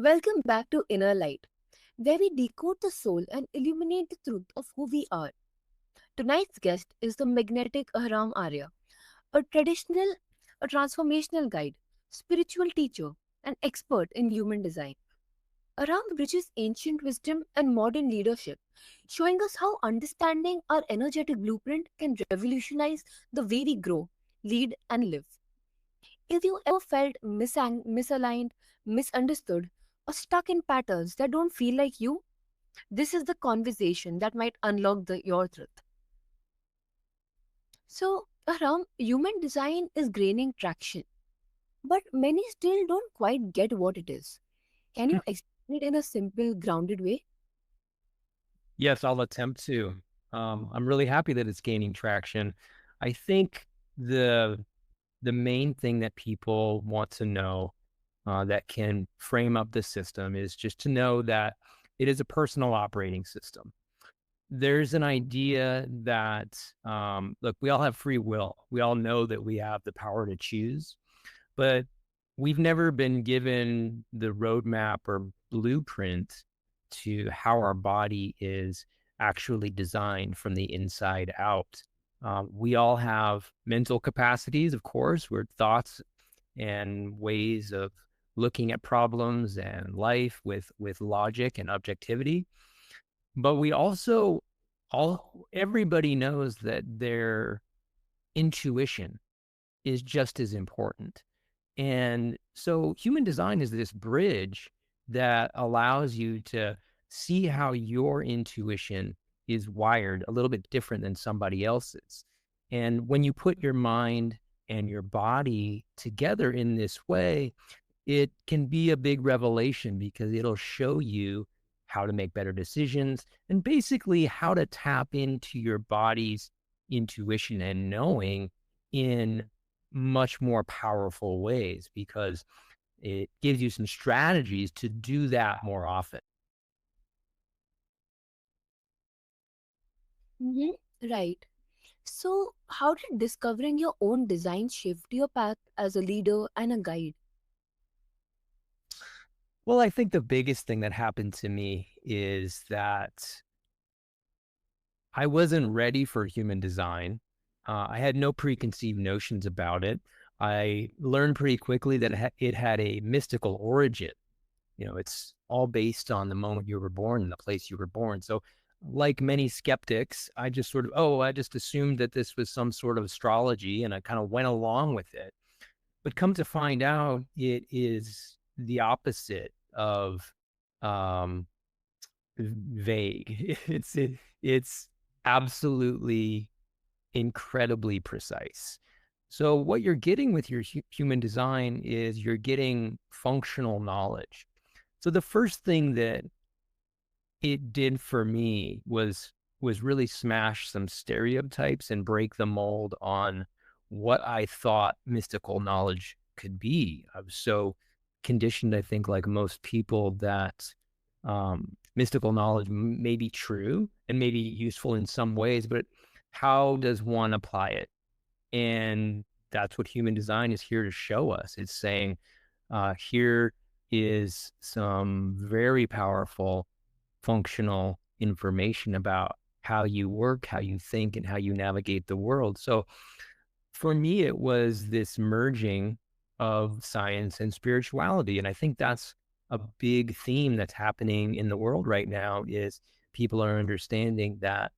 Welcome back to Inner Light, where we decode the soul and illuminate the truth of who we are. Tonight's guest is the magnetic Ahram Arya, a traditional, a transformational guide, spiritual teacher, and expert in human design. Ahram bridges ancient wisdom and modern leadership, showing us how understanding our energetic blueprint can revolutionize the way we grow, lead, and live. If you ever felt misaligned, misunderstood, or stuck in patterns that don't feel like you, this is the conversation that might unlock your truth. So, Aram, human design is gaining traction, but many still don't quite get what it is. Can you explain it in a simple, grounded way? Yes, I'll attempt to. I'm really happy that it's gaining traction. I think the the main thing that people want to know that can frame up the system is just to know that it is a personal operating system. There's an idea that look, we all have free will. We all know that we have the power to choose, but we've never been given the roadmap or blueprint to how our body is actually designed from the inside out. We all have mental capacities, of course, we're thoughts and ways of looking at problems and life with logic and objectivity. But we also all everybody knows that their intuition is just as important. And so human design is this bridge that allows you to see how your intuition is wired a little bit different than somebody else's. And when you put your mind and your body together in this way, it can be a big revelation because it'll show you how to make better decisions and basically how to tap into your body's intuition and knowing in much more powerful ways because it gives you some strategies to do that more often. Right. So, how did discovering your own design shift your path as a leader and a guide? Well, I think the biggest thing that happened to me is that I wasn't ready for human design. I had no preconceived notions about it. I learned pretty quickly that it had a mystical origin. It's all based on the moment you were born and the place you were born. So, like many skeptics, I just I just assumed that this was some sort of astrology and I kind of went along with it. But come to find out, it is the opposite of um, vague. It's absolutely incredibly precise. So what you're getting with your human design is you're getting functional knowledge. So the first thing that it did for me was really smash some stereotypes and break the mold on what I thought mystical knowledge could be. I was so conditioned, I think, like most people, that mystical knowledge may be true and may be useful in some ways, but how does one apply it? And that's what human design is here to show us. It's saying, here is some very powerful functional information about how you work, how you think, and how you navigate the world. So for me, it was this merging of science and spirituality. And I think that's a big theme that's happening in the world right now is people are understanding that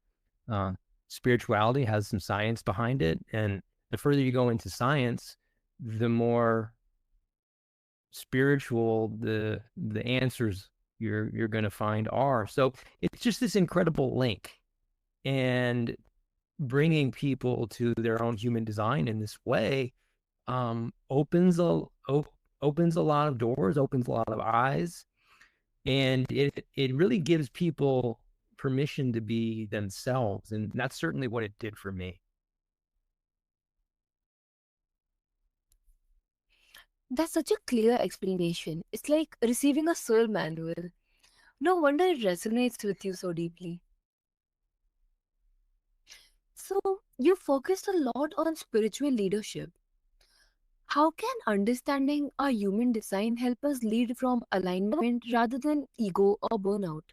uh, spirituality has some science behind it. And the further you go into science, the more spiritual the answers you're going to find are. So it's just this incredible link, and bringing people to their own human design in this way opens opens a lot of doors, opens a lot of eyes, and it really gives people permission to be themselves, and that's certainly what it did for me. That's such a clear explanation. It's like receiving a soul manual. No wonder it resonates with you so deeply. So, you focused a lot on spiritual leadership. How can understanding our human design help us lead from alignment rather than ego or burnout?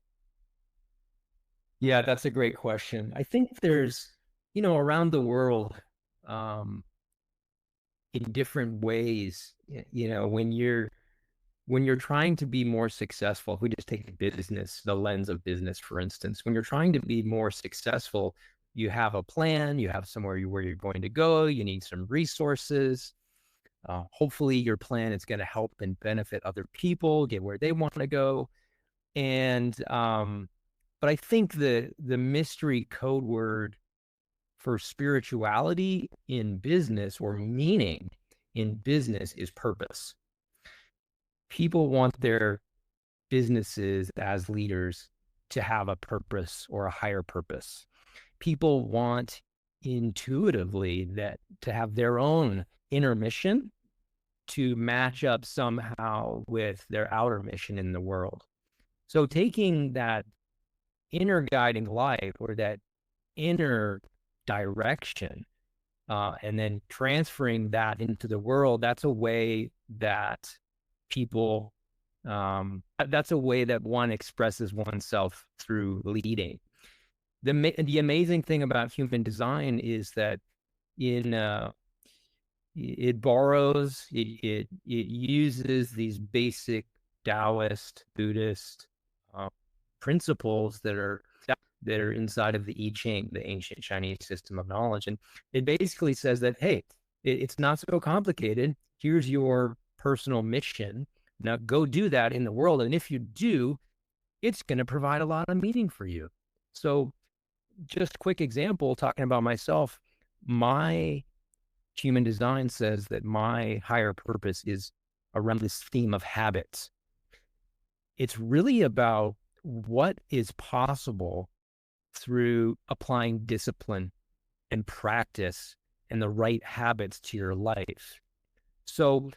Yeah, that's a great question. I think there's, around the world, um, in different ways, when you're trying to be more successful, if we just take business, the lens of business, for instance, when you're trying to be more successful, you have a plan, you have somewhere where you're going to go, you need some resources. Hopefully, your plan is going to help and benefit other people get where they want to go. But I think the mystery code word for spirituality in business or meaning in business is purpose. People want their businesses as leaders to have a purpose or a higher purpose. People want intuitively that to have their own inner mission to match up somehow with their outer mission in the world. So taking that inner guiding light or that inner direction and then transferring that into the world, that's a way that people that's a way that one expresses oneself through leading. The amazing thing about human design is that in it borrows, it uses these basic Taoist, Buddhist principles that are inside of the I Ching, the ancient Chinese system of knowledge, and it basically says that, hey, it's not so complicated. Here's your personal mission. Now go do that in the world, and if you do, it's going to provide a lot of meaning for you. So, just quick example, talking about myself, my human design says that my higher purpose is around this theme of habits. It's really about what is possible through applying discipline and practice and the right habits to your life. So,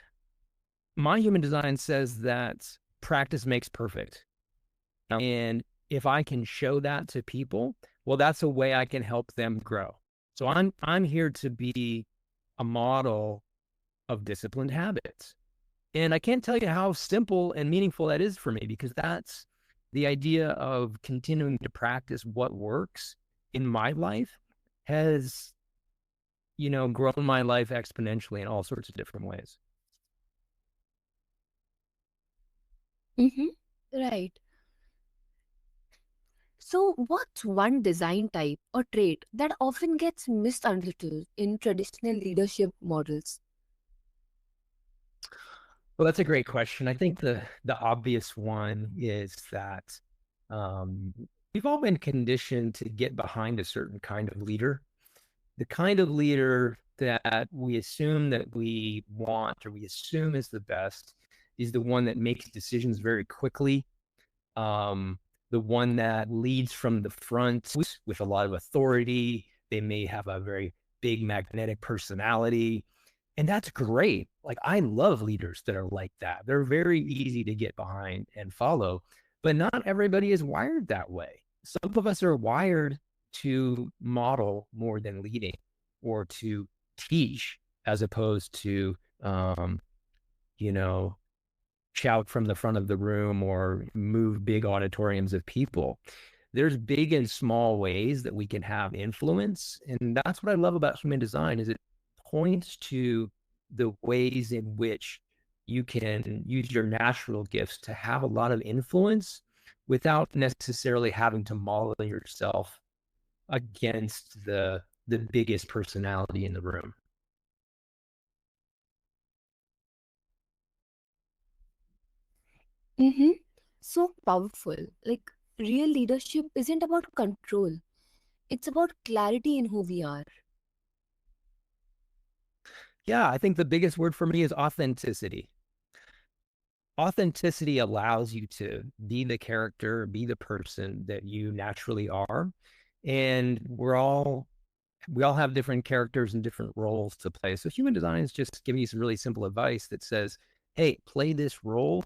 my human design says that practice makes perfect. And if I can show that to people, well, that's a way I can help them grow. So I'm here to be a model of disciplined habits. And I can't tell you how simple and meaningful that is for me, because that's the idea of continuing to practice what works in my life has, grown my life exponentially in all sorts of different ways. Mm-hmm. Right. So, what's one design type or trait that often gets misunderstood in traditional leadership models? Well, that's a great question. I think the obvious one is that um, we've all been conditioned to get behind a certain kind of leader, the kind of leader that we assume that we want or we assume is the best is the one that makes decisions very quickly, um, the one that leads from the front with a lot of authority. They may have a very big magnetic personality. And that's great. Like, I love leaders that are like that. They're very easy to get behind and follow, but not everybody is wired that way. Some of us are wired to model more than leading or to teach as opposed to, um, you know, shout from the front of the room or move big auditoriums of people. There's big and small ways that we can have influence. And that's what I love about human design is it points to the ways in which you can use your natural gifts to have a lot of influence without necessarily having to model yourself against the biggest personality in the room. Mm-hmm. So powerful. Like, real leadership isn't about control, it's about clarity in who we are. Yeah, I think the biggest word for me is authenticity. Authenticity allows you to be the character, be the person that you naturally are. And we all have different characters and different roles to play. So human design is just giving you some really simple advice that says, hey, play this role,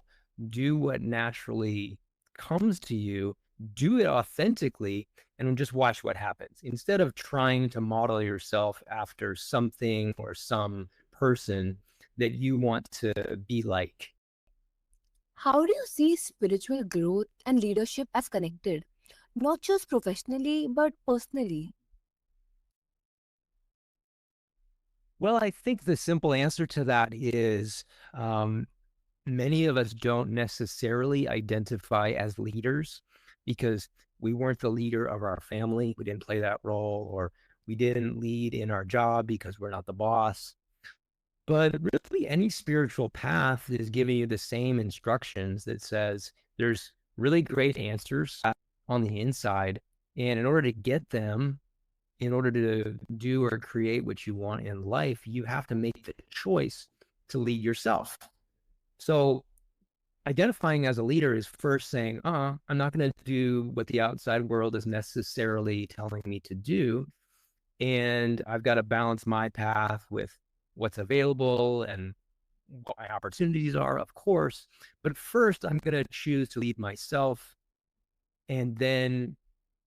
do what naturally comes to you, do it authentically, and just watch what happens. Instead of trying to model yourself after something or some person, that you want to be like. How do you see spiritual growth and leadership as connected, not just professionally, but personally? Well, I think the simple answer to that is um, many of us don't necessarily identify as leaders because we weren't the leader of our family. We didn't play that role, or we didn't lead in our job because we're not the boss. But really, any spiritual path is giving you the same instructions that says there's really great answers on the inside. And in order to get them, in order to do or create what you want in life, you have to make the choice to lead yourself. So identifying as a leader is first saying, I'm not going to do what the outside world is necessarily telling me to do. And I've got to balance my path with what's available and what my opportunities are, of course. But first, I'm going to choose to lead myself. And then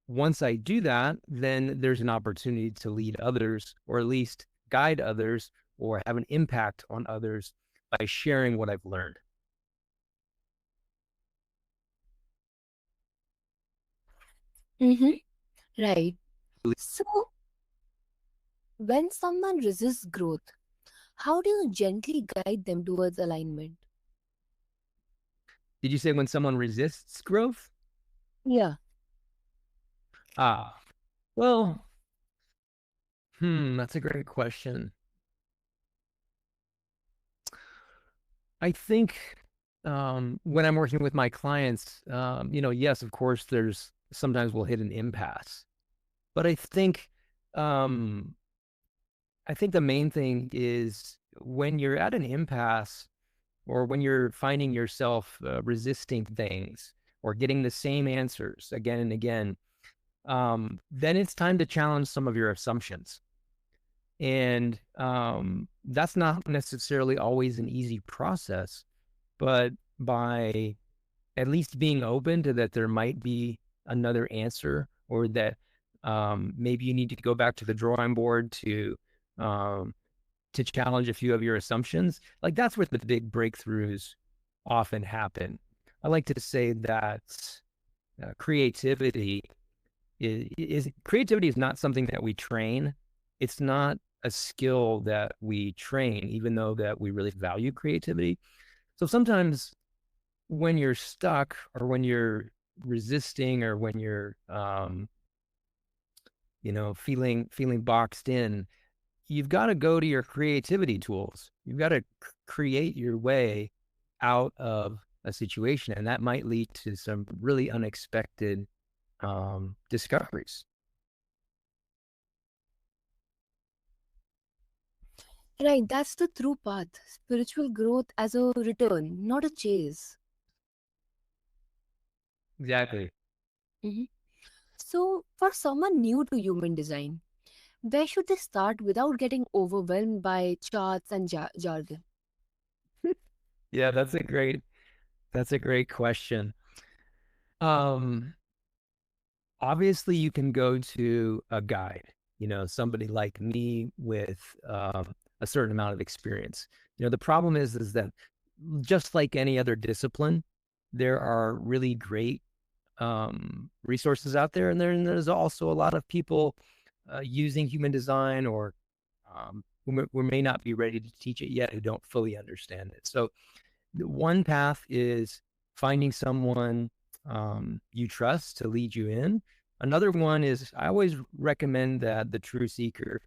once I do that, then there's an opportunity to lead others, or at least guide others, or have an impact on others by sharing what I've learned. Mm-hmm. Right. So, when someone resists growth, how do you gently guide them towards alignment? Did you say when someone resists growth? Yeah. Ah, well, that's a great question. I think when I'm working with my clients, yes, of course, there's sometimes we'll hit an impasse, but um, I think the main thing is when you're at an impasse or when you're finding yourself resisting things or getting the same answers again and again, then it's time to challenge some of your assumptions. And that's not necessarily always an easy process, but by at least being open to that there might be another answer, or that maybe you need to go back to the drawing board um, to challenge a few of your assumptions. Like that's where the big breakthroughs often happen. I like to say that creativity creativity is not something that we train. It's not a skill that we train, even though that we really value creativity. So sometimes when you're stuck or when you're resisting or when you're feeling boxed in, you've got to go to your creativity tools. You've got to create your way out of a situation, and that might lead to some really unexpected discoveries. Right, that's the true path. Spiritual growth as a return, not a chase. Exactly. Mhm. So, for someone new to human design, where should they start without getting overwhelmed by charts and jargon? Yeah, that's a great question. Um, Obviously you can go to a guide, somebody like me with a certain amount of experience. The problem is that just like any other discipline, there are really great resources out there, and there's also a lot of people using human design, or who may not be ready to teach it yet, who don't fully understand it. So one path is finding someone you trust to lead you in. Another one is I always recommend that the true seeker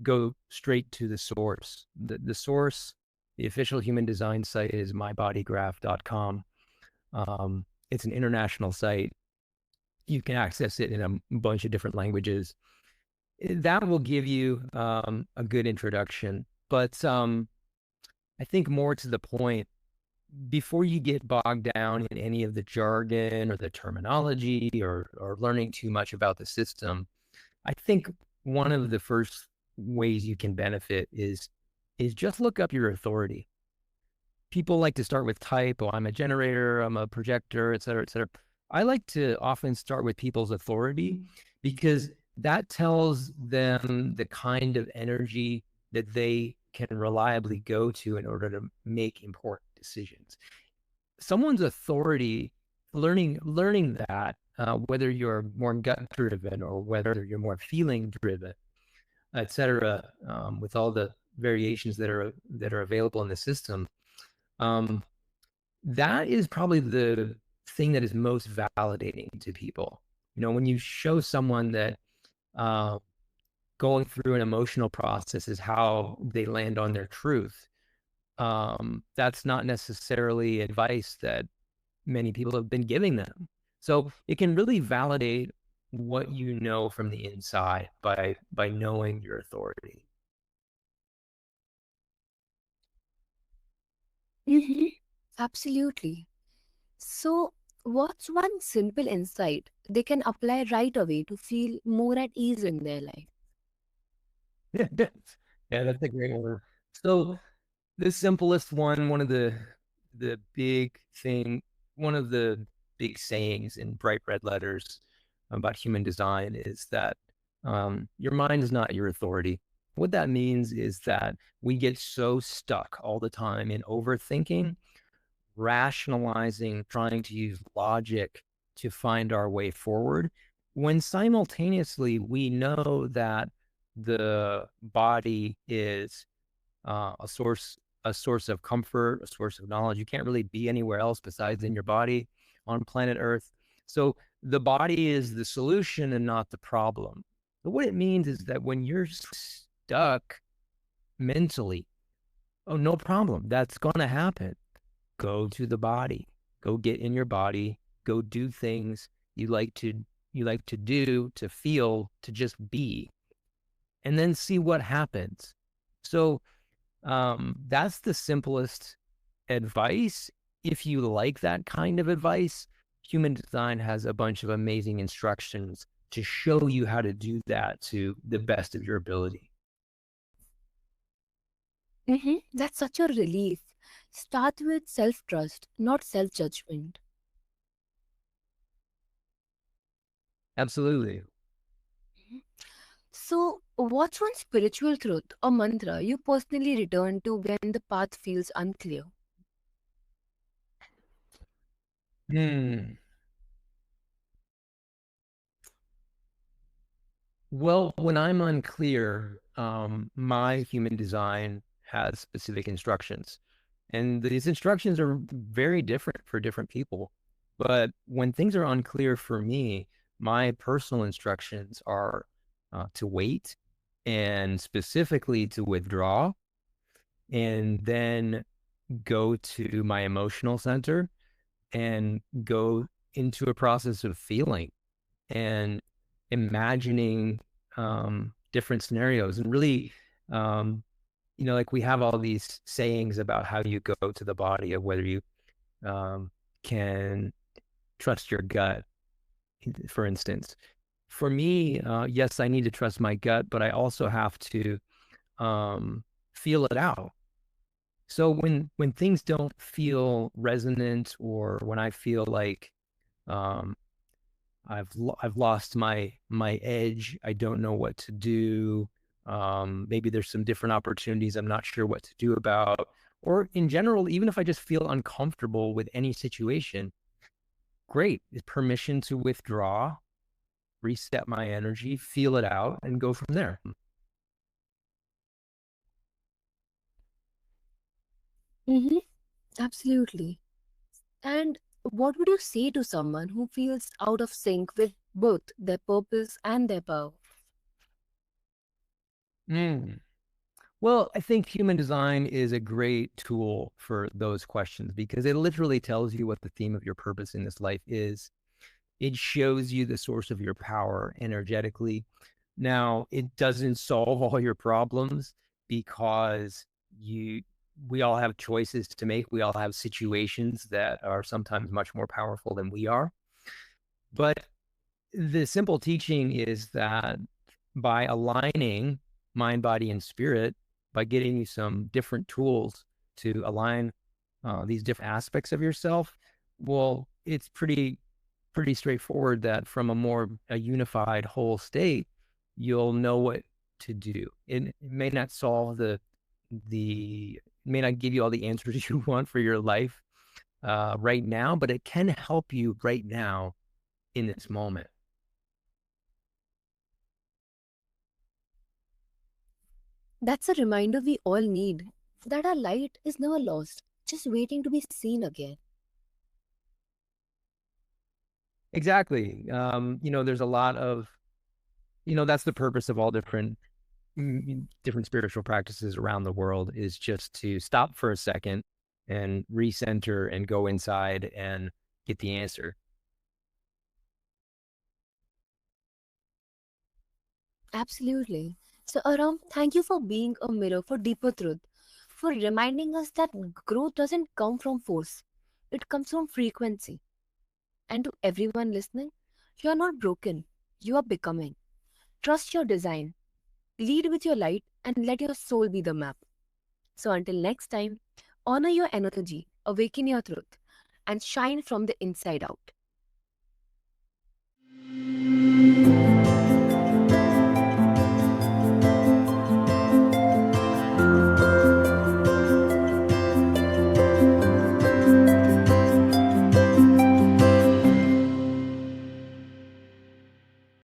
go straight to the source. The source, the official human design site is mybodygraph.com. It's an international site. You can access it in a bunch of different languages. That will give you a good introduction. But I think more to the point, before you get bogged down in any of the jargon or the terminology, or learning too much about the system, I think one of the first ways you can benefit is just look up your authority. People like to start with type. Oh, I'm a generator, I'm a projector, et cetera, et cetera. I like to often start with people's authority because that tells them the kind of energy that they can reliably go to in order to make important decisions. Someone's authority, learning that, whether you're more gut driven or whether you're more feeling driven, etc., with all the variations that are available in the system, um, that is probably the thing that is most validating to people. When you show someone that uh, going through an emotional process is how they land on their truth, that's not necessarily advice that many people have been giving them. So it can really validate what you know from the inside by knowing your authority. Mm-hmm. Absolutely. So, what's one simple insight they can apply right away to feel more at ease in their life? Yeah, that's a great one. So the simplest one of the big thing, one of the big sayings in bright red letters about human design is that your mind is not your authority. What that means is that we get so stuck all the time in overthinking, rationalizing, trying to use logic to find our way forward, when simultaneously we know that the body is a source of comfort, a source of knowledge. You can't really be anywhere else besides in your body on planet Earth. So the body is the solution and not the problem. But what it means is that when you're stuck mentally, oh, no problem. That's going to happen. Go to the body. Go get in your body. Go do things you like to do, to feel, to just be, and then see what happens. So that's the simplest advice. If you like that kind of advice, human design has a bunch of amazing instructions to show you how to do that to the best of your ability. Mm-hmm. That's such a relief. Start with self trust, not self judgment. Absolutely. So, what's one spiritual truth or mantra you personally return to when the path feels unclear? Hmm. Well, when I'm unclear, my human design has specific instructions, and these instructions are very different for different people. But when things are unclear for me, my personal instructions are to wait, and specifically to withdraw, and then go to my emotional center and go into a process of feeling and imagining different scenarios, and really, um, like we have all these sayings about how you go to the body, of whether you um, can trust your gut, for instance. For me, yes, I need to trust my gut, but I also have to um, feel it out. So when things don't feel resonant, or when I feel like um, I've lost my edge. I don't know what to do. Maybe there's some different opportunities I'm not sure what to do about. Or in general, even if I just feel uncomfortable with any situation, great. It's permission to withdraw, reset my energy, feel it out, and go from there. Mm-hmm. Absolutely. And what would you say to someone who feels out of sync with both their purpose and their power? Mm. Well, I think human design is a great tool for those questions because it literally tells you what the theme of your purpose in this life is. It shows you the source of your power energetically. Now, it doesn't solve all your problems because you we all have choices to make. We all have situations that are sometimes much more powerful than we are. But the simple teaching is that by aligning mind, body, and spirit, by getting you some different tools to align these different aspects of yourself, well, it's pretty straightforward that from a unified whole state, you'll know what to do. It may not solve the may not give you all the answers you want for your life right now, but it can help you right now in this moment. That's a reminder we all need that our light is never lost, just waiting to be seen again. Exactly. There's a lot of, that's the purpose of all different spiritual practices around the world, is just to stop for a second and recenter and go inside and get the answer. Absolutely. So, Aram, thank you for being a mirror for deeper truth, for reminding us that growth doesn't come from force, it comes from frequency. And to everyone listening, you are not broken, you are becoming. Trust your design, lead with your light, and let your soul be the map. So, until next time, honor your energy, awaken your truth, and shine from the inside out.